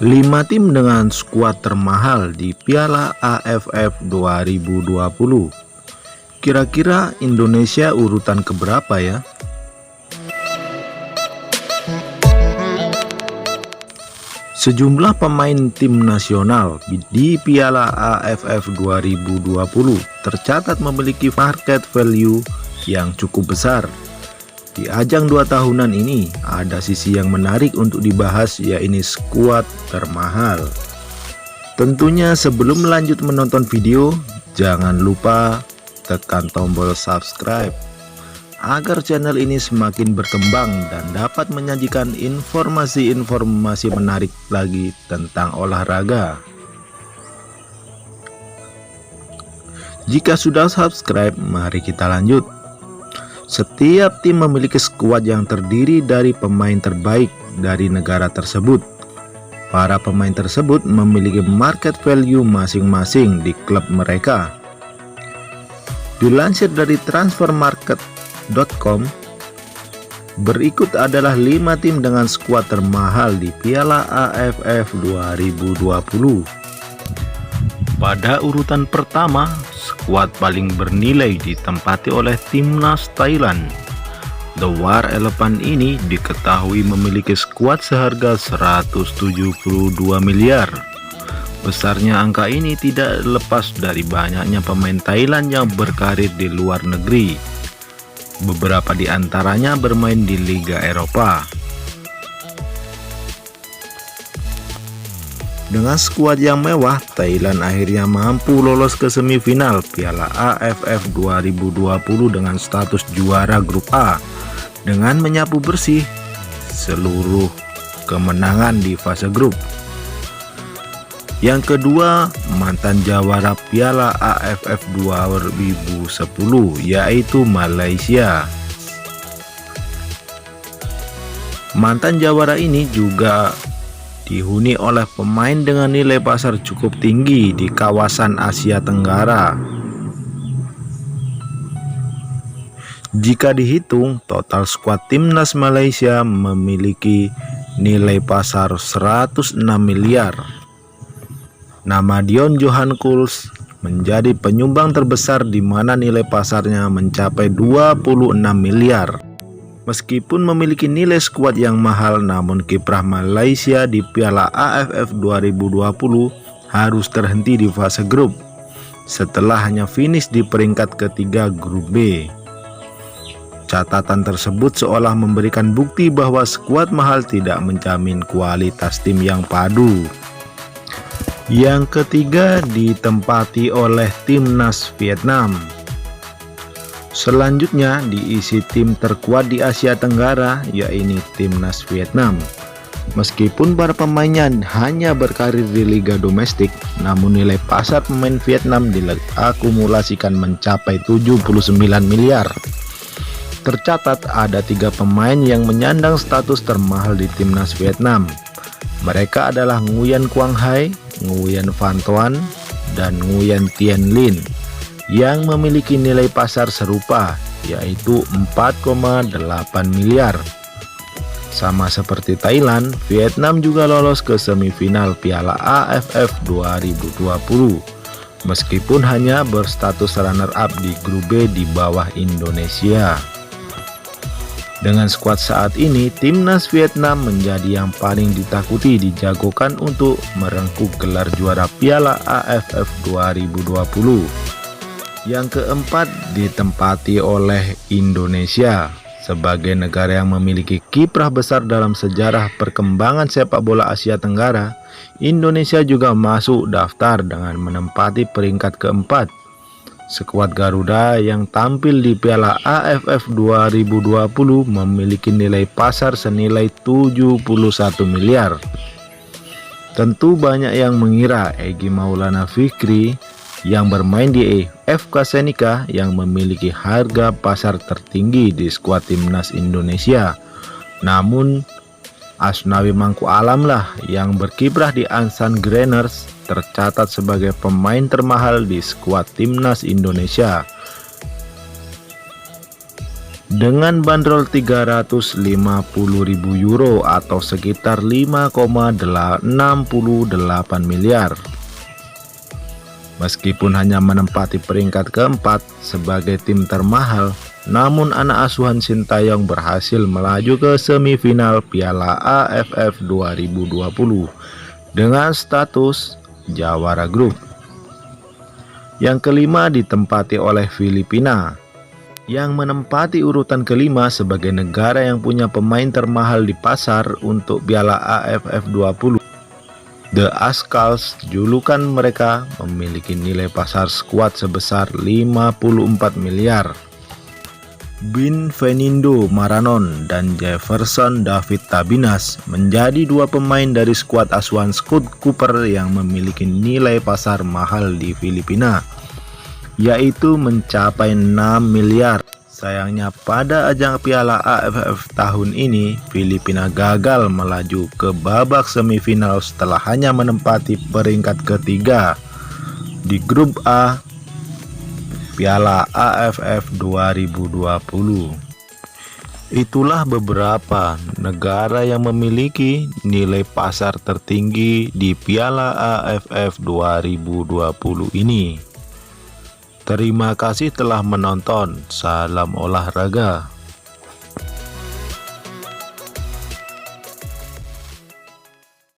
5 tim dengan skuad termahal di Piala AFF 2020. Kira-kira Indonesia urutan keberapa ya? Sejumlah pemain tim nasional di Piala AFF 2020 tercatat memiliki market value yang cukup besar. Di ajang 2 tahunan ini ada sisi yang menarik untuk dibahas, yaitu skuad termahal. Tentunya sebelum lanjut menonton video, jangan lupa tekan tombol subscribe agar channel ini semakin berkembang dan dapat menyajikan informasi-informasi menarik lagi tentang olahraga. Jika sudah subscribe, mari kita lanjut. Setiap tim memiliki skuad yang terdiri dari pemain terbaik dari negara tersebut. Para pemain tersebut memiliki market value masing-masing di klub mereka. Dilansir dari transfermarket.com, berikut adalah 5 tim dengan skuad termahal di Piala AFF 2020. Pada urutan pertama, skuad paling bernilai ditempati oleh timnas Thailand. The War Elephant ini diketahui memiliki skuad seharga 172 miliar. Besarnya angka ini tidak lepas dari banyaknya pemain Thailand yang berkarir di luar negeri. Beberapa di antaranya bermain di Liga Eropa. Dengan skuad yang mewah, Thailand akhirnya mampu lolos ke semifinal Piala AFF 2020 dengan status juara grup A dengan menyapu bersih seluruh kemenangan di fase grup. Yang kedua, mantan jawara Piala AFF 2010 yaitu Malaysia. Mantan jawara ini juga dihuni oleh pemain dengan nilai pasar cukup tinggi di kawasan Asia Tenggara. Jika dihitung, total skuad timnas Malaysia memiliki nilai pasar 106 miliar. Nama Dion Johan Kuls menjadi penyumbang terbesar di mana nilai pasarnya mencapai 26 miliar. Meskipun memiliki nilai skuad yang mahal, namun kiprah Malaysia di Piala AFF 2020 harus terhenti di fase grup setelah hanya finish di peringkat ketiga grup B. Catatan tersebut seolah memberikan bukti bahwa skuad mahal tidak menjamin kualitas tim yang padu. Yang ketiga ditempati oleh timnas Vietnam. Selanjutnya diisi tim terkuat di Asia Tenggara, yaitu timnas Vietnam. Meskipun para pemainnya hanya berkarir di liga domestik, namun nilai pasar pemain Vietnam diakumulasikan mencapai 79 miliar. Tercatat ada 3 pemain yang menyandang status termahal di timnas Vietnam. Mereka adalah Nguyen Quang Hai, Nguyen Van Toan, dan Nguyen Tien Linh, yang memiliki nilai pasar serupa yaitu 4,8 miliar. Sama seperti Thailand, Vietnam juga lolos ke semifinal Piala AFF 2020 meskipun hanya berstatus runner up di grup B di bawah Indonesia. Dengan skuad saat ini, timnas Vietnam menjadi yang paling ditakuti dijagokan untuk merengkuh gelar juara Piala AFF 2020. Yang keempat ditempati oleh Indonesia. Sebagai negara yang memiliki kiprah besar dalam sejarah perkembangan sepak bola Asia Tenggara, Indonesia juga masuk daftar dengan menempati peringkat keempat. Skuad Garuda yang tampil di Piala AFF 2020 memiliki nilai pasar senilai 71 miliar. Tentu banyak yang mengira Egy Maulana Fikri yang bermain di FK Senika yang memiliki harga pasar tertinggi di skuad timnas Indonesia. Namun Asnawi Mangku Alam lah yang berkiprah di Ansan Greeners tercatat sebagai pemain termahal di skuad timnas Indonesia. dengan bandrol 350.000 euro atau sekitar 5,68 miliar. Meskipun hanya menempati peringkat keempat sebagai tim termahal, namun anak asuhan Sintayong berhasil melaju ke semifinal Piala AFF 2020 dengan status jawara grup. Yang kelima ditempati oleh Filipina, yang menempati urutan kelima sebagai negara yang punya pemain termahal di pasar untuk Piala AFF 20. The Ascals, julukan mereka, memiliki nilai pasar skuad sebesar 54 miliar. Benvenido Maranon dan Jefferson David Tabinas menjadi dua pemain dari skuad asuhan Scott Cooper yang memiliki nilai pasar mahal di Filipina, yaitu mencapai 6 miliar. Sayangnya pada ajang Piala AFF tahun ini, Filipina gagal melaju ke babak semifinal setelah hanya menempati peringkat ketiga di grup A Piala AFF 2020. Itulah beberapa negara yang memiliki nilai pasar tertinggi di Piala AFF 2020 ini. Terima kasih telah menonton. Salam olahraga.